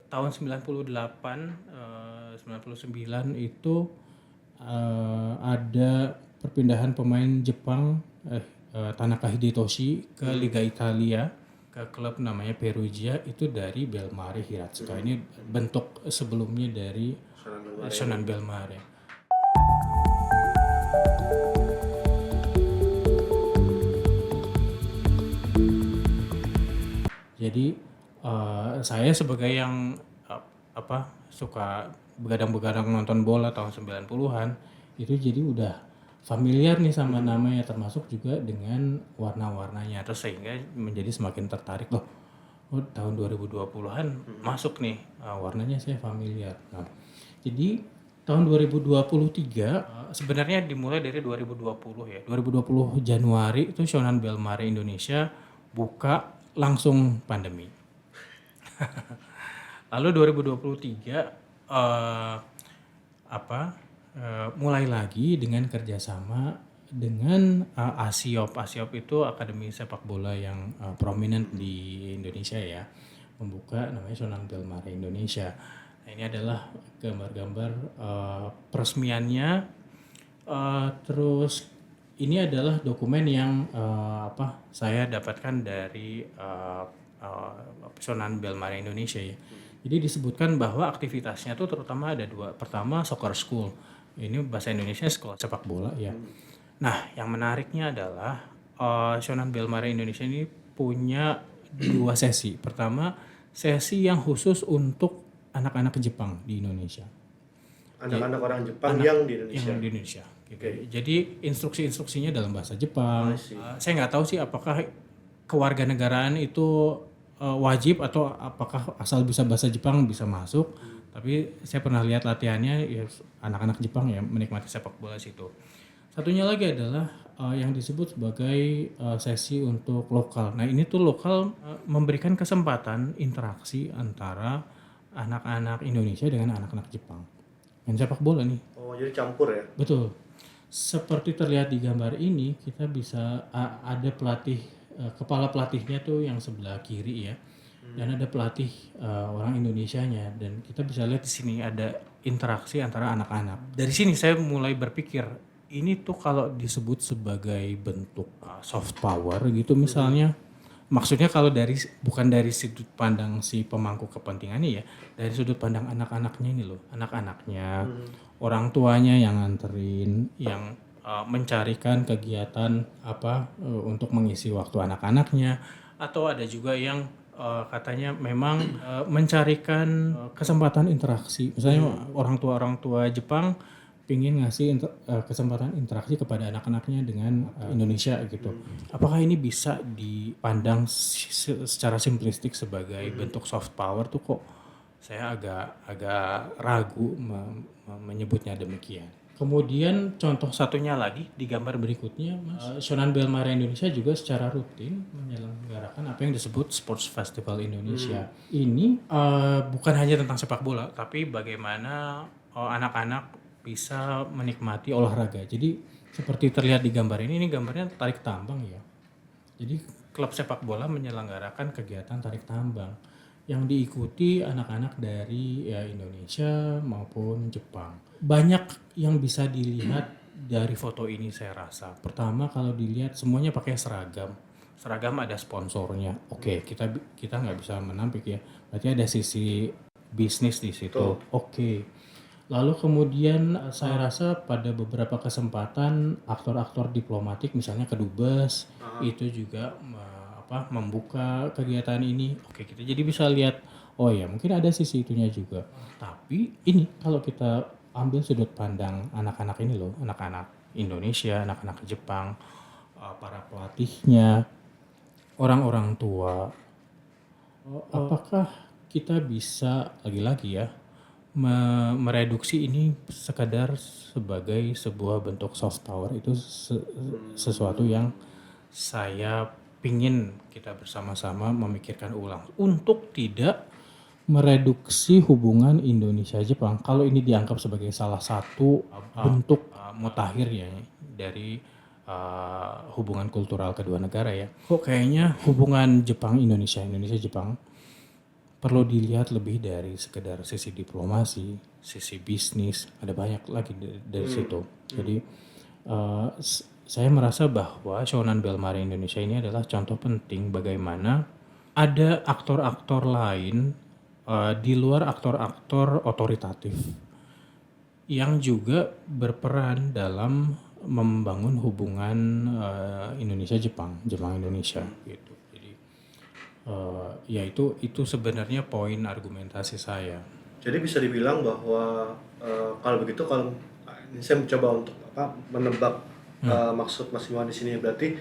tahun 98, 99 itu ada perpindahan pemain Jepang, Tanaka Hidetoshi ke Liga Italia, ke klub namanya Perugia itu dari Belmare Hiratsuka. Ini bentuk sebelumnya dari Shonan Belmare. Jadi saya sebagai yang suka begadang-begadang nonton bola tahun 90-an itu jadi udah familiar nih sama namanya, termasuk juga dengan warna-warnanya, terus sehingga menjadi semakin tertarik loh. Tahun 2020-an masuk nih, warnanya saya familiar. Nah, jadi tahun 2023 sebenarnya dimulai dari 2020 ya. 2020 Januari itu Shonan Belmare Indonesia buka langsung pandemi. Lalu 2023 mulai lagi dengan kerjasama dengan ASIOP. ASIOP itu akademi sepak bola yang prominent di Indonesia ya, membuka namanya Shonan Belmare Indonesia. Nah, ini adalah gambar-gambar peresmiannya. Terus ini adalah dokumen yang saya dapatkan dari Shonan Belmare Indonesia ya. Jadi disebutkan bahwa aktivitasnya tuh terutama ada dua. Pertama soccer school. Ini bahasa Indonesia sekolah sepak bola ya. Nah, yang menariknya adalah Shonan Belmare Indonesia ini punya dua sesi. Pertama, sesi yang khusus untuk anak-anak Jepang di Indonesia. Anak-anak orang Jepang yang di Indonesia. Yang di Indonesia. Gitu. Jadi instruksi-instruksinya dalam bahasa Jepang. Saya nggak tahu sih apakah kewarganegaraan itu wajib atau apakah asal bisa bahasa Jepang bisa masuk. Tapi saya pernah lihat latihannya ya, anak-anak Jepang ya menikmati sepak bola situ. Satunya lagi adalah yang disebut sebagai sesi untuk lokal. Nah, ini tuh lokal memberikan kesempatan interaksi antara anak-anak Indonesia dengan anak-anak Jepang. Main sepak bola nih. Oh, jadi campur ya? Betul. Seperti terlihat di gambar ini, kita bisa ada pelatih, kepala pelatihnya tuh yang sebelah kiri ya. Dan ada pelatih orang Indonesianya, dan kita bisa lihat di sini ada interaksi antara anak-anak. Dari sini saya mulai berpikir, ini tuh kalau disebut sebagai bentuk soft power gitu misalnya. Maksudnya kalau bukan dari sudut pandang si pemangku kepentingannya ya, dari sudut pandang anak-anaknya ini loh, anak-anaknya, orang tuanya yang nganterin, yang mencarikan kegiatan untuk mengisi waktu anak-anaknya, atau ada juga yang katanya memang mencarikan kesempatan interaksi. Misalnya orang tua Jepang pingin ngasih kesempatan interaksi kepada anak-anaknya dengan Indonesia gitu. Apakah ini bisa dipandang secara simplistik sebagai bentuk soft power tuh kok saya agak ragu menyebutnya demikian. Kemudian contoh satunya lagi di gambar berikutnya, Mas, Shonan Belmare Indonesia juga secara rutin menyelenggarakan apa yang disebut Sports Festival Indonesia. Ini bukan hanya tentang sepak bola, tapi bagaimana anak-anak bisa menikmati olahraga. Jadi seperti terlihat di gambar ini gambarnya tarik tambang ya. Jadi klub sepak bola menyelenggarakan kegiatan tarik tambang yang diikuti anak-anak dari Indonesia maupun Jepang. Banyak yang bisa dilihat dari foto ini saya rasa. Pertama kalau dilihat semuanya pakai seragam. Seragam ada sponsornya. Oke, kita nggak bisa menampik ya. Berarti ada sisi bisnis di situ. Oke. Lalu kemudian saya rasa pada beberapa kesempatan aktor-aktor diplomatik misalnya kedubes itu juga membuka kegiatan ini. Oke, kita jadi bisa lihat oh ya mungkin ada sisi itunya juga. Tapi ini kalau kita ambil sudut pandang anak-anak ini loh, anak-anak Indonesia, anak-anak Jepang, para pelatihnya, orang-orang tua. Apakah kita bisa lagi-lagi ya mereduksi ini sekadar sebagai sebuah bentuk soft power? Itu sesuatu yang saya pingin kita bersama-sama memikirkan ulang untuk tidak mereduksi hubungan Indonesia-Jepang. Kalau ini dianggap sebagai salah satu bentuk mutakhir ya dari hubungan kultural kedua negara ya. Kok kayaknya hubungan Jepang-Indonesia, Indonesia-Jepang perlu dilihat lebih dari sekedar sisi diplomasi, sisi bisnis, ada banyak lagi dari situ. Jadi saya merasa bahwa Shonan Bellmare Indonesia ini adalah contoh penting bagaimana ada aktor-aktor lain di luar aktor-aktor otoritatif yang juga berperan dalam membangun hubungan Indonesia-Jepang, Jepang-Indonesia gitu. Jadi ya itu sebenarnya poin argumentasi saya. Jadi bisa dibilang bahwa kalau begitu, kalau ini saya mencoba untuk menebak maksud Mas Iwan di sini, berarti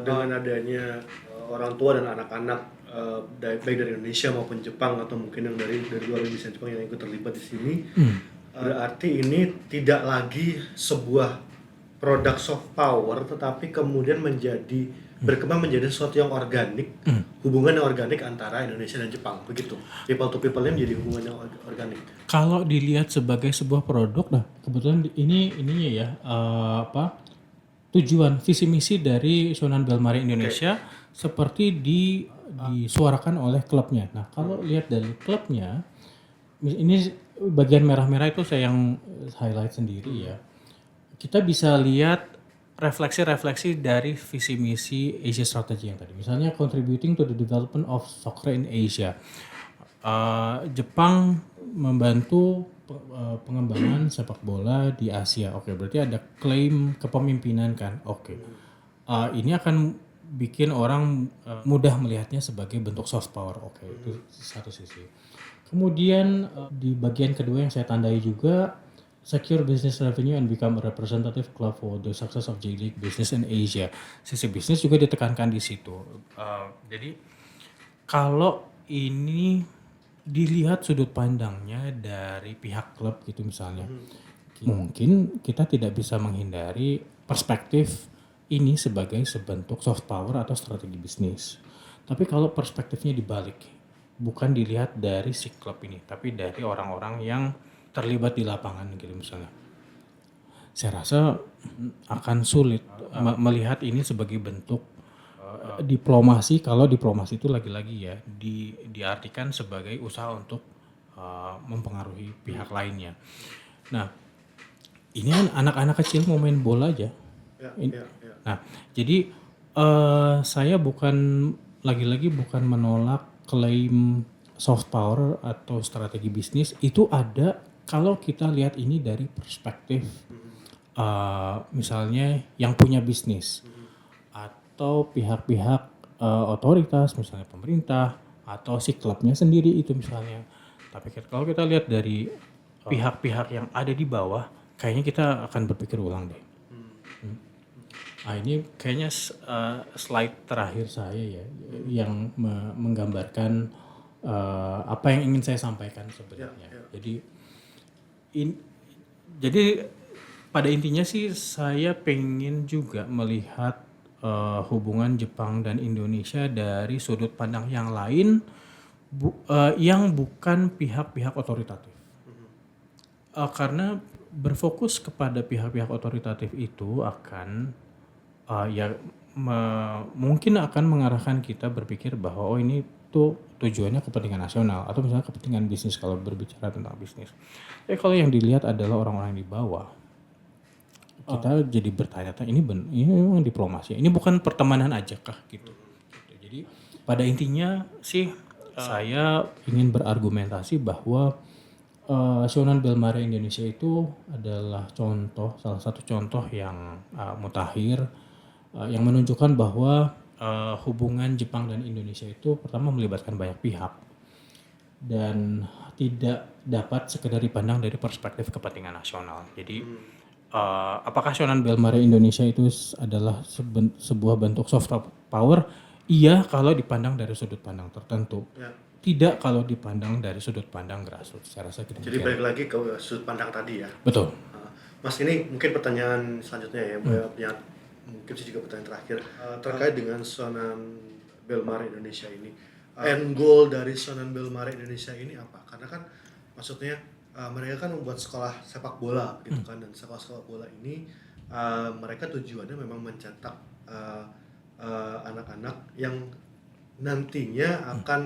dengan adanya orang tua dan anak-anak baik dari Indonesia maupun Jepang atau mungkin yang dari luar Indonesia Jepang yang ikut terlibat di sini, berarti ini tidak lagi sebuah produk soft power, tetapi kemudian berkembang menjadi sesuatu yang organik, hubungan yang organik antara Indonesia dan Jepang, begitu. People to people-nya menjadi hubungan yang organik. Kalau dilihat sebagai sebuah produk, nah kebetulan ininya ya tujuan visi misi dari Shonan Bellmare Indonesia seperti disuarakan oleh klubnya. Nah kalau lihat dari klubnya, ini bagian merah-merah itu saya yang highlight sendiri ya. Kita bisa lihat refleksi-refleksi dari visi misi Asia Strategy yang tadi. Misalnya contributing to the development of soccer in Asia. Jepang membantu pengembangan sepak bola di Asia. Oke, berarti ada klaim kepemimpinan kan. Oke. Ini akan bikin orang mudah melihatnya sebagai bentuk soft power. Oke, itu satu sisi. Kemudian di bagian kedua yang saya tandai juga, secure business revenue and become a representative club for the success of J-League business in Asia. Sisi bisnis juga ditekankan di situ. Jadi kalau ini dilihat sudut pandangnya dari pihak klub gitu misalnya, mungkin kita tidak bisa menghindari perspektif ini sebagai sebentuk soft power atau strategi bisnis. Tapi kalau perspektifnya dibalik, bukan dilihat dari si klub ini, tapi dari orang-orang yang terlibat di lapangan gitu misalnya. Saya rasa akan sulit melihat ini sebagai bentuk diplomasi, kalau diplomasi itu lagi-lagi ya diartikan sebagai usaha untuk mempengaruhi pihak lainnya. Nah, ini kan anak-anak kecil mau main bola aja. Nah, jadi saya lagi-lagi bukan menolak klaim soft power atau strategi bisnis, itu ada kalau kita lihat ini dari perspektif misalnya yang punya bisnis atau pihak-pihak otoritas, misalnya pemerintah atau si klubnya sendiri itu misalnya. Tapi kalau kita lihat dari pihak-pihak yang ada di bawah, kayaknya kita akan berpikir ulang deh. Nah, ini kayaknya slide terakhir saya ya, yang menggambarkan apa yang ingin saya sampaikan sebenarnya. Jadi pada intinya sih saya pengen juga melihat hubungan Jepang dan Indonesia dari sudut pandang yang lain, yang bukan pihak-pihak otoritatif. Karena berfokus kepada pihak-pihak otoritatif itu akan mungkin akan mengarahkan kita berpikir bahwa ini tuh tujuannya kepentingan nasional atau misalnya kepentingan bisnis kalau berbicara tentang bisnis. Kalau yang dilihat adalah orang-orang di bawah, kita jadi bertanya-tanya ini memang diplomasi, ini bukan pertemanan aja kah gitu. Jadi pada intinya sih saya ingin berargumentasi bahwa Shonan Bellmare Indonesia itu adalah salah satu contoh yang mutakhir, yang menunjukkan bahwa hubungan Jepang dan Indonesia itu pertama melibatkan banyak pihak dan tidak dapat sekedar dipandang dari perspektif kepentingan nasional. Jadi apakah Shonan Bellmare Indonesia itu adalah sebuah bentuk soft power? Iya kalau dipandang dari sudut pandang tertentu. Tidak kalau dipandang dari sudut pandang grassroots. Saya rasa gitu. Jadi balik lagi ke sudut pandang tadi ya. Betul. Mas, ini mungkin pertanyaan selanjutnya ya, mungkin juga pertanyaan terakhir terkait dengan Shonan Bellmare Indonesia ini. End goal dari Shonan Bellmare Indonesia ini apa? Karena kan maksudnya mereka kan membuat sekolah sepak bola gitu kan, dan sekolah-sekolah bola ini mereka tujuannya memang mencetak anak-anak yang nantinya akan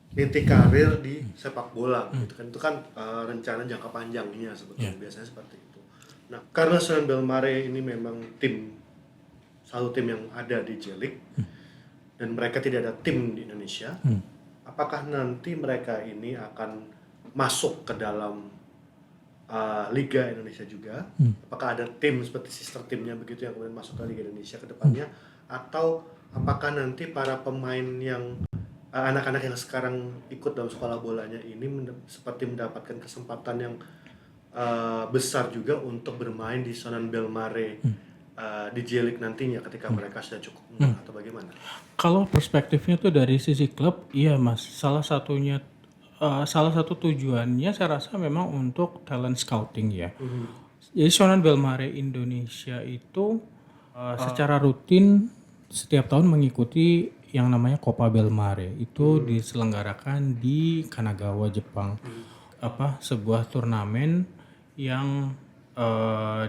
titik karir di sepak bola gitu kan. Itu kan rencana jangka panjangnya sebetulnya biasanya seperti itu. Nah, karena Senan Belmare ini memang satu tim yang ada di J-League dan mereka tidak ada tim di Indonesia, apakah nanti mereka ini akan masuk ke dalam Liga Indonesia juga? Apakah ada tim seperti sister timnya begitu yang kemudian masuk ke Liga Indonesia ke depannya? Atau apakah nanti para pemain yang anak-anak yang sekarang ikut dalam sekolah bolanya ini seperti mendapatkan kesempatan yang besar juga untuk bermain di Senan Belmare di J-League nantinya ketika mereka sudah cukup umur atau bagaimana? Kalau perspektifnya tuh dari sisi klub, iya Mas. Salah satu tujuannya saya rasa memang untuk talent scouting ya. Jadi Shonan Belmare Indonesia itu secara rutin setiap tahun mengikuti yang namanya Copa Belmare. Itu diselenggarakan di Kanagawa, Jepang. Sebuah turnamen yang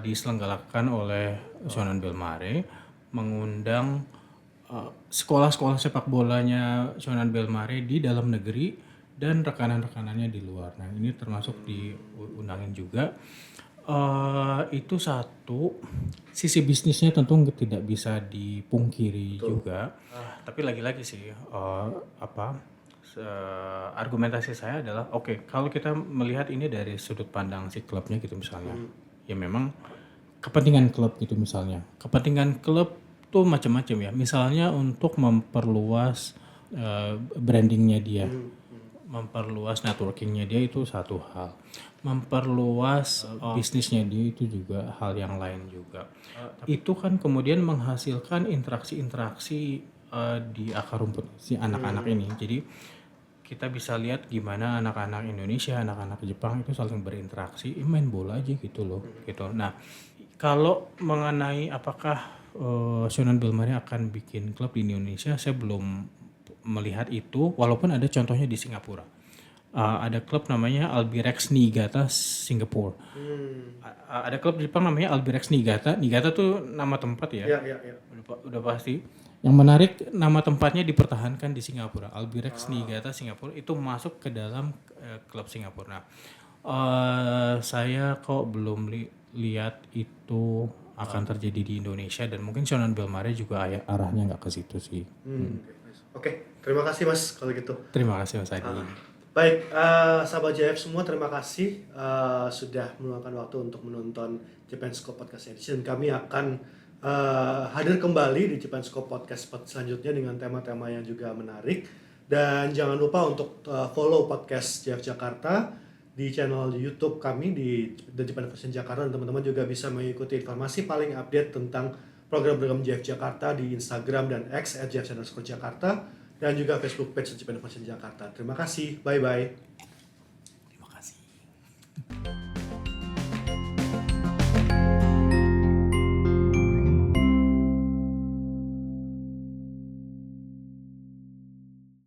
diselenggarakan oleh Shonan Belmare, mengundang sekolah-sekolah sepak bolanya Shonan Belmare di dalam negeri dan rekanan-rekanannya di luar. Nah, ini termasuk diundangin juga. Itu satu sisi bisnisnya tentu tidak bisa dipungkiri juga. Tapi lagi-lagi sih argumentasi saya adalah kalau kita melihat ini dari sudut pandang si klubnya gitu misalnya, ya memang kepentingan klub gitu misalnya. Kepentingan klub tuh macam-macam ya. Misalnya untuk memperluas brandingnya dia, memperluas networkingnya dia itu satu hal, memperluas bisnisnya dia itu juga hal yang lain juga. Itu kan kemudian menghasilkan interaksi-interaksi di akar rumput si anak-anak ini. Jadi kita bisa lihat gimana anak-anak Indonesia, anak-anak Jepang itu saling berinteraksi, main bola aja gitu loh, gitu. Nah, kalau mengenai apakah Shonan Belmare akan bikin klub di Indonesia, saya belum melihat itu, walaupun ada contohnya di Singapura. Ada klub namanya Albirex Niigata Singapura. Ada klub di Jepang namanya Albirex Niigata. Niigata tuh nama tempat ya. Iya. Udah pasti. Yang menarik, nama tempatnya dipertahankan di Singapura. Albirex Niigata Singapura itu masuk ke dalam klub Singapura. Nah, saya kok belum lihat itu akan terjadi di Indonesia, dan mungkin Shonan Belmare juga arahnya nggak ke situ sih. Oke, terima kasih Mas kalau gitu. Terima kasih Mas Adi. Baik, sahabat JF semua, terima kasih sudah meluangkan waktu untuk menonton Japan Scope Podcast Edition. Kami akan hadir kembali di Japan Scope Podcast selanjutnya dengan tema-tema yang juga menarik. Dan jangan lupa untuk follow podcast JF Jakarta di channel YouTube kami di The Japan Version Jakarta, dan teman-teman juga bisa mengikuti informasi paling update tentang program-program JF Jakarta di Instagram dan X @JF_Jakarta, dan juga Facebook page Japan Version Jakarta. Terima kasih, bye-bye. Terima kasih.